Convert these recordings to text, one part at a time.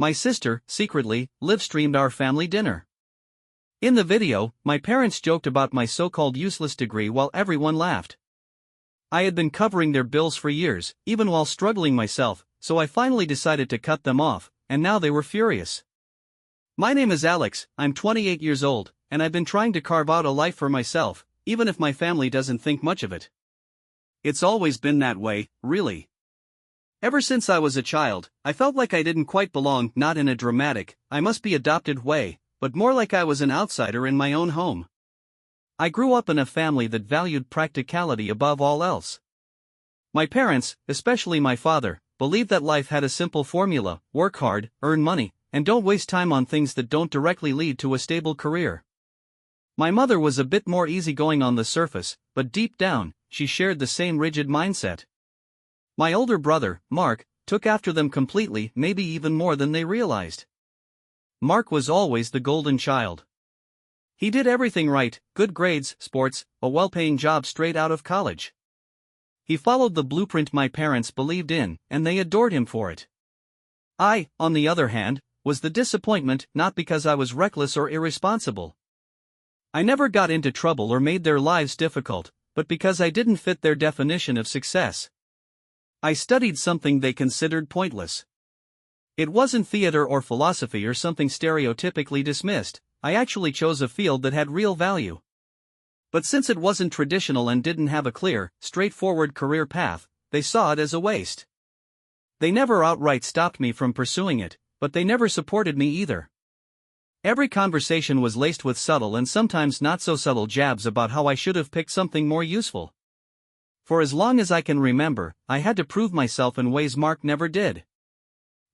my sister, secretly, live-streamed our family dinner. In the video, my parents joked about my so-called useless degree while everyone laughed. I had been covering their bills for years, even while struggling myself, so I finally decided to cut them off, and now they were furious. My name is Alex, I'm 28 years old, and I've been trying to carve out a life for myself, even if my family doesn't think much of it. It's always been that way, really. Ever since I was a child, I felt like I didn't quite belong, not in a dramatic, I must be adopted way, but more like I was an outsider in my own home. I grew up in a family that valued practicality above all else. My parents, especially my father, believed that life had a simple formula: work hard, earn money, and don't waste time on things that don't directly lead to a stable career. My mother was a bit more easygoing on the surface, but deep down, she shared the same rigid mindset. My older brother, Mark, took after them completely, maybe even more than they realized. Mark was always the golden child. He did everything right: good grades, sports, a well-paying job straight out of college. He followed the blueprint my parents believed in, and they adored him for it. I, on the other hand, was the disappointment, not because I was reckless or irresponsible. I never got into trouble or made their lives difficult, but because I didn't fit their definition of success. I studied something they considered pointless. It wasn't theater or philosophy or something stereotypically dismissed. I actually chose a field that had real value. But since it wasn't traditional and didn't have a clear, straightforward career path, they saw it as a waste. They never outright stopped me from pursuing it, but they never supported me either. Every conversation was laced with subtle and sometimes not so subtle jabs about how I should have picked something more useful. For as long as I can remember, I had to prove myself in ways Mark never did.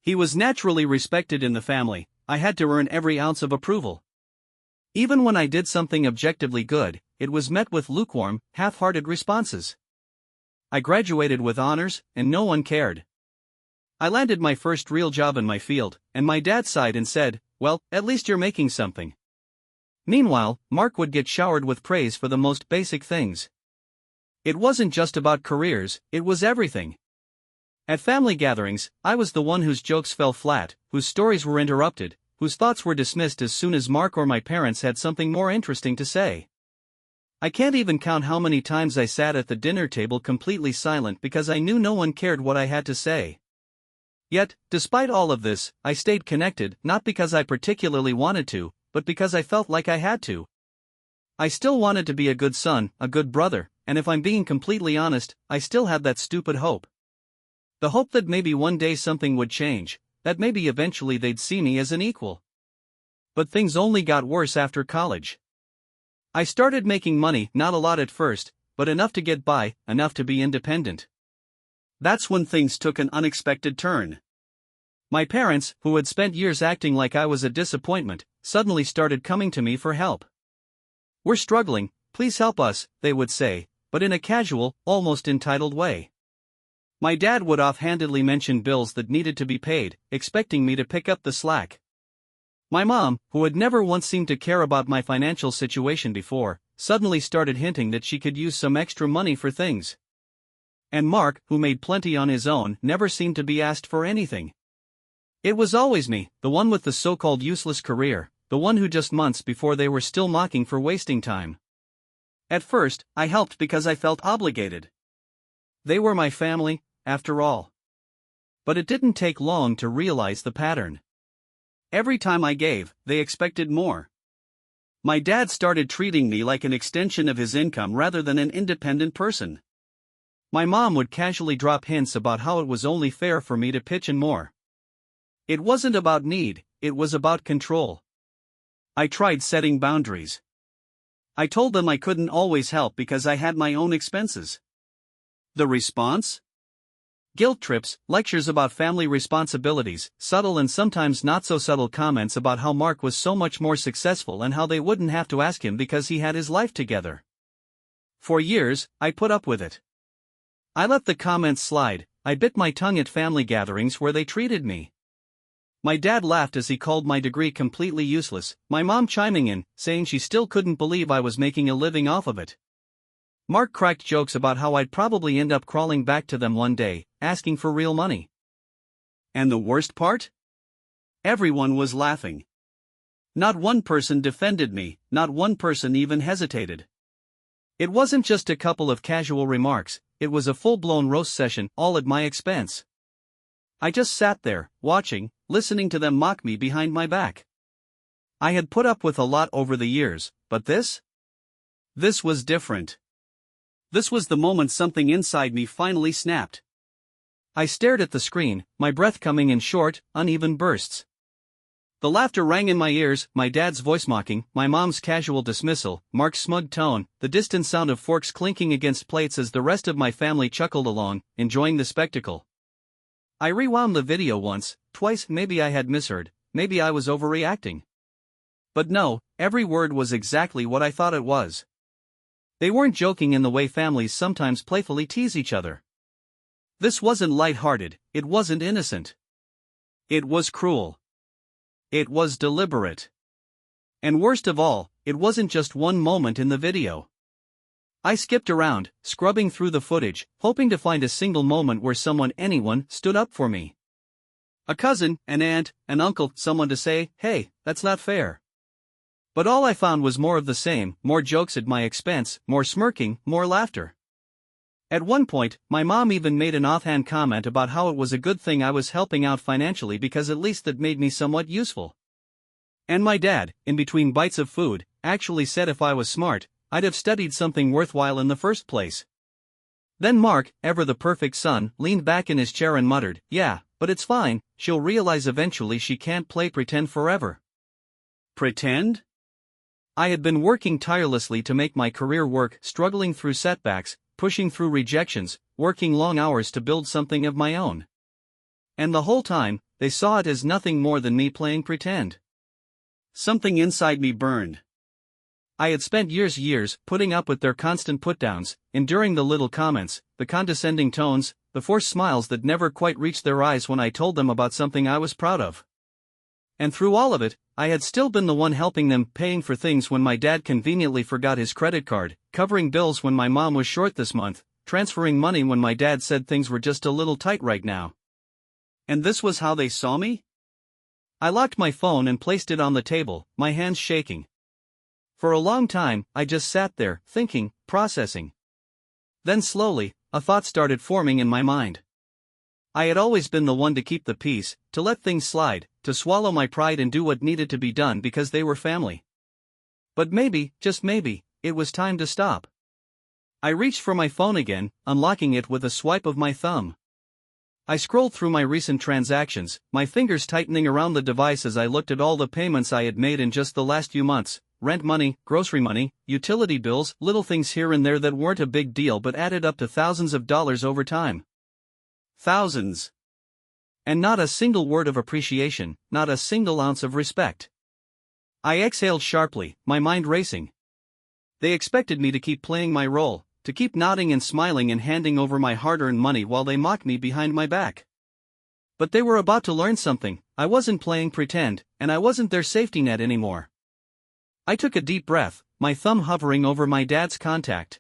He was naturally respected in the family. I had to earn every ounce of approval. Even when I did something objectively good, it was met with lukewarm, half-hearted responses. I graduated with honors, and no one cared. I landed my first real job in my field, and my dad sighed and said, "Well, at least you're making something." Meanwhile, Mark would get showered with praise for the most basic things. It wasn't just about careers, it was everything. At family gatherings, I was the one whose jokes fell flat, whose stories were interrupted, whose thoughts were dismissed as soon as Mark or my parents had something more interesting to say. I can't even count how many times I sat at the dinner table completely silent because I knew no one cared what I had to say. Yet, despite all of this, I stayed connected, not because I particularly wanted to, but because I felt like I had to. I still wanted to be a good son, a good brother, and if I'm being completely honest, I still had that stupid hope. The hope that maybe one day something would change, that maybe eventually they'd see me as an equal. But things only got worse after college. I started making money, not a lot at first, but enough to get by, enough to be independent. That's when things took an unexpected turn. My parents, who had spent years acting like I was a disappointment, suddenly started coming to me for help. "We're struggling, please help us," they would say, but in a casual, almost entitled way. My dad would offhandedly mention bills that needed to be paid, expecting me to pick up the slack. My mom, who had never once seemed to care about my financial situation before, suddenly started hinting that she could use some extra money for things. And Mark, who made plenty on his own, never seemed to be asked for anything. It was always me, the one with the so-called useless career, the one who just months before they were still mocking for wasting time. At first, I helped because I felt obligated. They were my family, after all. But it didn't take long to realize the pattern. Every time I gave, they expected more. My dad started treating me like an extension of his income rather than an independent person. My mom would casually drop hints about how it was only fair for me to pitch in more. It wasn't about need, it was about control. I tried setting boundaries. I told them I couldn't always help because I had my own expenses. The response? Guilt trips, lectures about family responsibilities, subtle and sometimes not so subtle comments about how Mark was so much more successful and how they wouldn't have to ask him because he had his life together. For years, I put up with it. I let the comments slide. I bit my tongue at family gatherings where they treated me. My dad laughed as he called my degree completely useless, my mom chiming in, saying she still couldn't believe I was making a living off of it. Mark cracked jokes about how I'd probably end up crawling back to them one day, asking for real money. And the worst part? Everyone was laughing. Not one person defended me, not one person even hesitated. It wasn't just a couple of casual remarks, it was a full-blown roast session, all at my expense. I just sat there, watching, listening to them mock me behind my back. I had put up with a lot over the years, but this? This was different. This was the moment something inside me finally snapped. I stared at the screen, my breath coming in short, uneven bursts. The laughter rang in my ears, my dad's voice mocking, my mom's casual dismissal, Mark's smug tone, the distant sound of forks clinking against plates as the rest of my family chuckled along, enjoying the spectacle. I rewound the video once, twice, maybe I had misheard, maybe I was overreacting. But no, every word was exactly what I thought it was. They weren't joking in the way families sometimes playfully tease each other. This wasn't light-hearted, it wasn't innocent. It was cruel. It was deliberate. And worst of all, it wasn't just one moment in the video. I skipped around, scrubbing through the footage, hoping to find a single moment where anyone, stood up for me. A cousin, an aunt, an uncle, someone to say, "Hey, that's not fair." But all I found was more of the same, more jokes at my expense, more smirking, more laughter. At one point, my mom even made an offhand comment about how it was a good thing I was helping out financially because at least that made me somewhat useful. And my dad, in between bites of food, actually said if I was smart, I'd have studied something worthwhile in the first place. Then Mark, ever the perfect son, leaned back in his chair and muttered, "Yeah, but it's fine, she'll realize eventually she can't play pretend forever." Pretend? I had been working tirelessly to make my career work, struggling through setbacks, pushing through rejections, working long hours to build something of my own. And the whole time, they saw it as nothing more than me playing pretend. Something inside me burned. I had spent years putting up with their constant put-downs, enduring the little comments, the condescending tones, the forced smiles that never quite reached their eyes when I told them about something I was proud of. And through all of it, I had still been the one helping them, paying for things when my dad conveniently forgot his credit card, covering bills when my mom was short this month, transferring money when my dad said things were just a little tight right now. And this was how they saw me? I locked my phone and placed it on the table, my hands shaking. For a long time, I just sat there, thinking, processing. Then slowly, a thought started forming in my mind. I had always been the one to keep the peace, to let things slide, to swallow my pride and do what needed to be done because they were family. But maybe, just maybe, it was time to stop. I reached for my phone again, unlocking it with a swipe of my thumb. I scrolled through my recent transactions, my fingers tightening around the device as I looked at all the payments I had made in just the last few months. Rent money, grocery money, utility bills, little things here and there that weren't a big deal but added up to thousands of dollars over time. Thousands. And not a single word of appreciation, not a single ounce of respect. I exhaled sharply, my mind racing. They expected me to keep playing my role, to keep nodding and smiling and handing over my hard-earned money while they mocked me behind my back. But they were about to learn something. I wasn't playing pretend, and I wasn't their safety net anymore. I took a deep breath, my thumb hovering over my dad's contact.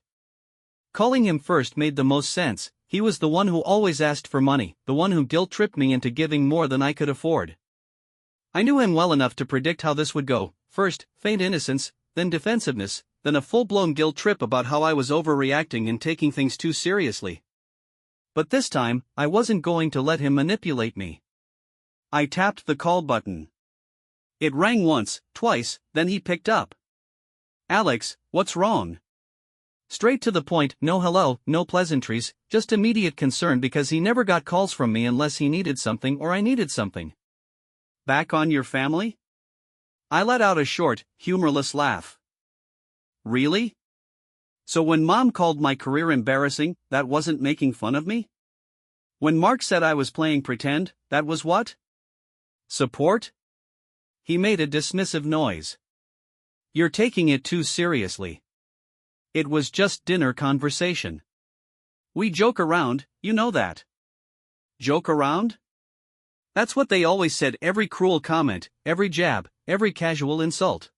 Calling him first made the most sense. He was the one who always asked for money, the one who guilt-tripped me into giving more than I could afford. I knew him well enough to predict how this would go. First, faint innocence, then defensiveness, then a full-blown guilt trip about how I was overreacting and taking things too seriously. But this time, I wasn't going to let him manipulate me. I tapped the call button. It rang once, twice, then he picked up. "Alex, what's wrong?" Straight to the point, no hello, no pleasantries, just immediate concern because he never got calls from me unless he needed something or I needed something. "Back on your family?" I let out a short, humorless laugh. "Really? So when Mom called my career embarrassing, that wasn't making fun of me? When Mark said I was playing pretend, that was what? Support?" He made a dismissive noise. "You're taking it too seriously. It was just dinner conversation. We joke around, you know that." Joke around? That's what they always said, every cruel comment, every jab, every casual insult.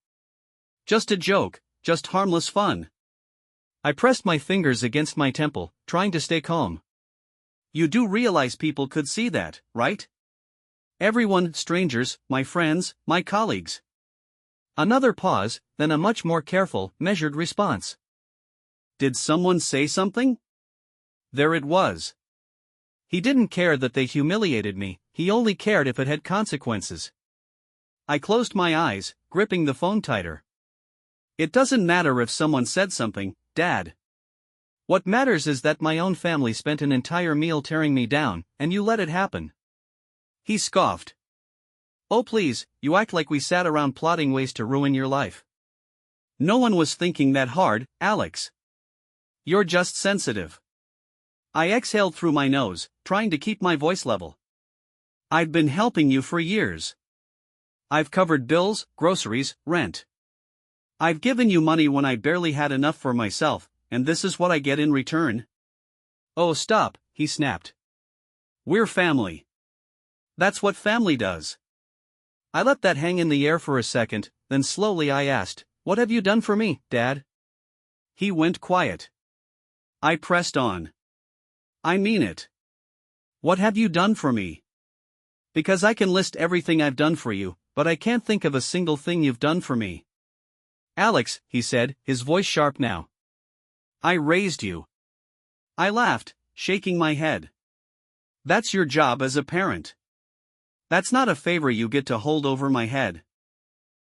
Just a joke, just harmless fun. I pressed my fingers against my temple, trying to stay calm. "You do realize people could see that, right? Everyone, strangers, my friends, my colleagues. Another pause, then a much more careful, measured response. Did someone say something? There it was. He didn't care that they humiliated me, he only cared if it had consequences. I closed my eyes, gripping the phone tighter. It doesn't matter if someone said something, Dad. What matters is that my own family spent an entire meal tearing me down, and you let it happen. He scoffed. Oh please, you act like we sat around plotting ways to ruin your life. No one was thinking that hard, Alex. You're just sensitive. I exhaled through my nose, trying to keep my voice level. I've been helping you for years. I've covered bills, groceries, rent. I've given you money when I barely had enough for myself, and this is what I get in return? Oh stop, he snapped. We're family. That's what family does. I let that hang in the air for a second, then slowly I asked, what have you done for me, Dad? He went quiet. I pressed on. I mean it. What have you done for me? Because I can list everything I've done for you, but I can't think of a single thing you've done for me. Alex, he said, his voice sharp now. I raised you. I laughed, shaking my head. That's your job as a parent. That's not a favor you get to hold over my head.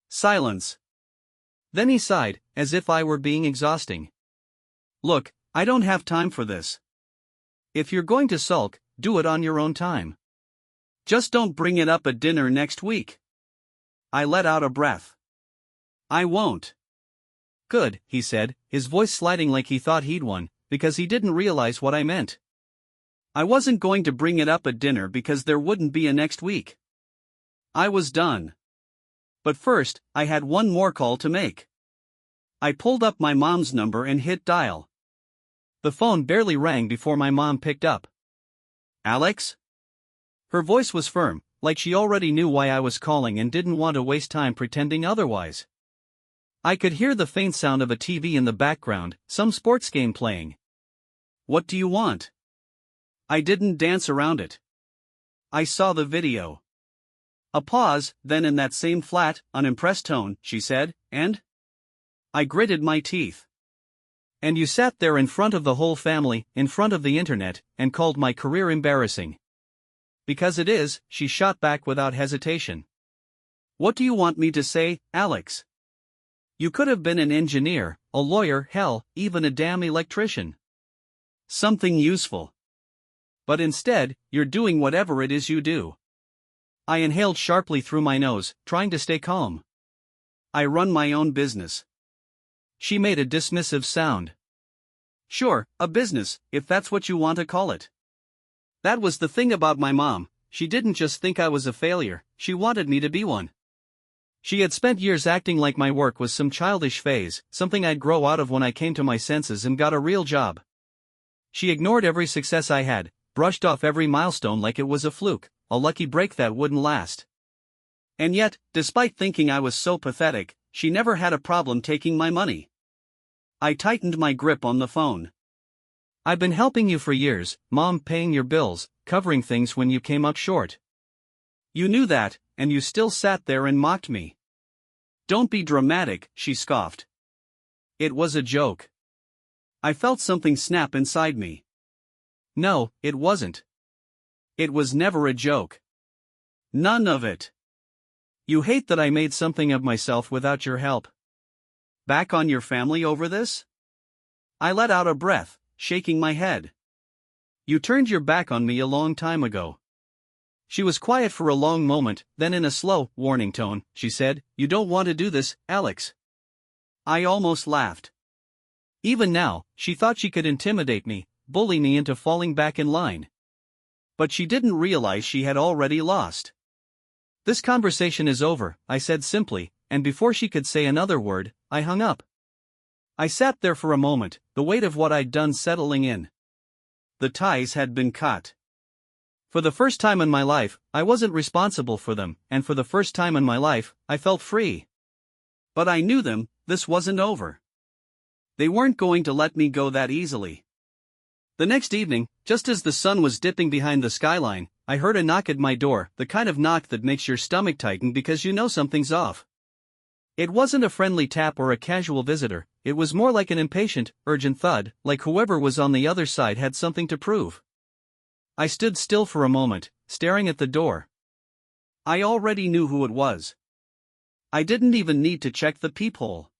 Silence. Then he sighed, as if I were being exhausting. Look, I don't have time for this. If you're going to sulk, do it on your own time. Just don't bring it up at dinner next week. I let out a breath. I won't. Good, he said, his voice sliding like he thought he'd won, because he didn't realize what I meant. I wasn't going to bring it up at dinner because there wouldn't be a next week. I was done. But first, I had one more call to make. I pulled up my mom's number and hit dial. The phone barely rang before my mom picked up. Alex? Her voice was firm, like she already knew why I was calling and didn't want to waste time pretending otherwise. I could hear the faint sound of a TV in the background, some sports game playing. What do you want? I didn't dance around it. I saw the video. A pause, then in that same flat, unimpressed tone, she said, and? I gritted my teeth. And you sat there in front of the whole family, in front of the internet, and called my career embarrassing. Because it is, she shot back without hesitation. What do you want me to say, Alex? You could have been an engineer, a lawyer, hell, even a damn electrician. Something useful. But instead, you're doing whatever it is you do. I inhaled sharply through my nose, trying to stay calm. I run my own business. She made a dismissive sound. Sure, a business, if that's what you want to call it. That was the thing about my mom, she didn't just think I was a failure, she wanted me to be one. She had spent years acting like my work was some childish phase, something I'd grow out of when I came to my senses and got a real job. She ignored every success I had, brushed off every milestone like it was a fluke, a lucky break that wouldn't last. And yet, despite thinking I was so pathetic, she never had a problem taking my money. I tightened my grip on the phone. I've been helping you for years, Mom, paying your bills, covering things when you came up short. You knew that, and you still sat there and mocked me. Don't be dramatic, she scoffed. It was a joke. I felt something snap inside me. No, it wasn't. It was never a joke. None of it. You hate that I made something of myself without your help. Back on your family over this? I let out a breath, shaking my head. You turned your back on me a long time ago. She was quiet for a long moment, then in a slow, warning tone, she said, You don't want to do this, Alex. I almost laughed. Even now, she thought she could intimidate me, bully me into falling back in line. But she didn't realize she had already lost. This conversation is over, I said simply, and before she could say another word, I hung up. I sat there for a moment, the weight of what I'd done settling in. The ties had been cut. For the first time in my life, I wasn't responsible for them, and for the first time in my life, I felt free. But I knew them, this wasn't over. They weren't going to let me go that easily. The next evening, just as the sun was dipping behind the skyline, I heard a knock at my door, the kind of knock that makes your stomach tighten because you know something's off. It wasn't a friendly tap or a casual visitor, it was more like an impatient, urgent thud, like whoever was on the other side had something to prove. I stood still for a moment, staring at the door. I already knew who it was. I didn't even need to check the peephole.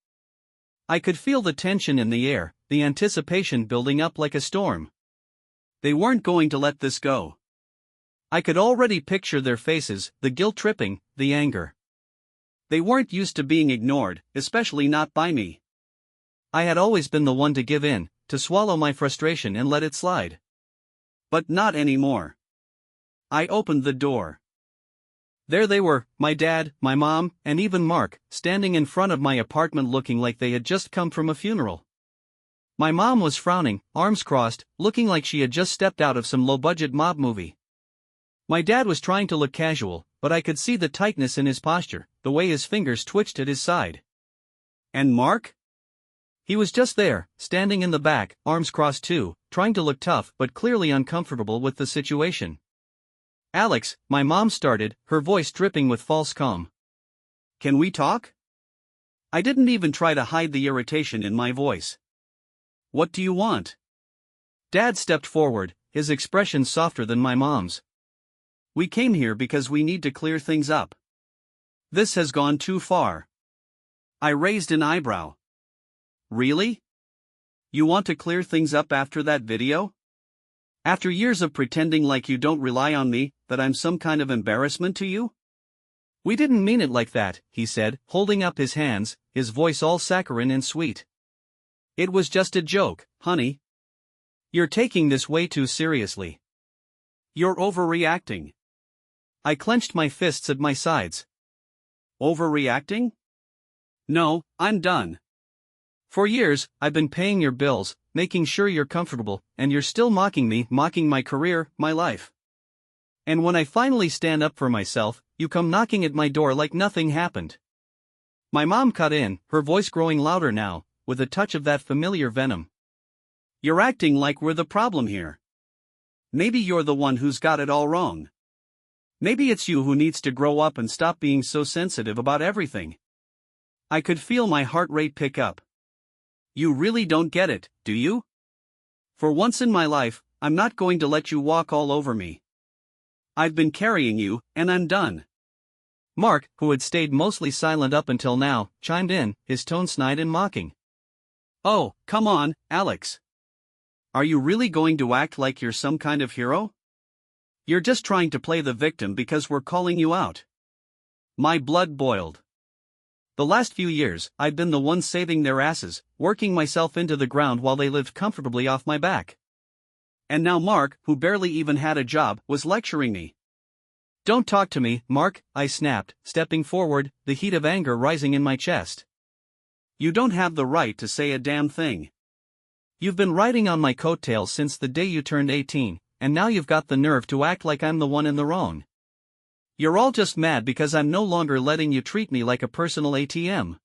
I could feel the tension in the air, the anticipation building up like a storm. They weren't going to let this go. I could already picture their faces, the guilt-tripping, the anger. They weren't used to being ignored, especially not by me. I had always been the one to give in, to swallow my frustration and let it slide. But not anymore. I opened the door. There they were, my dad, my mom, and even Mark, standing in front of my apartment looking like they had just come from a funeral. My mom was frowning, arms crossed, looking like she had just stepped out of some low-budget mob movie. My dad was trying to look casual, but I could see the tightness in his posture, the way his fingers twitched at his side. And Mark? He was just there, standing in the back, arms crossed too, trying to look tough but clearly uncomfortable with the situation. Alex, my mom started, her voice dripping with false calm. Can we talk? I didn't even try to hide the irritation in my voice. What do you want? Dad stepped forward, his expression softer than my mom's. We came here because we need to clear things up. This has gone too far. I raised an eyebrow. Really? You want to clear things up after that video? After years of pretending like you don't rely on me, that I'm some kind of embarrassment to you? We didn't mean it like that, he said, holding up his hands, his voice all saccharine and sweet. It was just a joke, honey. You're taking this way too seriously. You're overreacting. I clenched my fists at my sides. Overreacting? No, I'm done. For years, I've been paying your bills, making sure you're comfortable, and you're still mocking me, mocking my career, my life. And when I finally stand up for myself, you come knocking at my door like nothing happened. My mom cut in, her voice growing louder now, with a touch of that familiar venom. You're acting like we're the problem here. Maybe you're the one who's got it all wrong. Maybe it's you who needs to grow up and stop being so sensitive about everything. I could feel my heart rate pick up. You really don't get it, do you? For once in my life, I'm not going to let you walk all over me. I've been carrying you, and I'm done. Mark, who had stayed mostly silent up until now, chimed in, his tone snide and mocking. Oh, come on, Alex. Are you really going to act like you're some kind of hero? You're just trying to play the victim because we're calling you out. My blood boiled. The last few years, I'd been the one saving their asses, working myself into the ground while they lived comfortably off my back. And now Mark, who barely even had a job, was lecturing me. Don't talk to me, Mark, I snapped, stepping forward, the heat of anger rising in my chest. You don't have the right to say a damn thing. You've been riding on my coattails since the day you turned 18, and now you've got the nerve to act like I'm the one in the wrong. You're all just mad because I'm no longer letting you treat me like a personal ATM.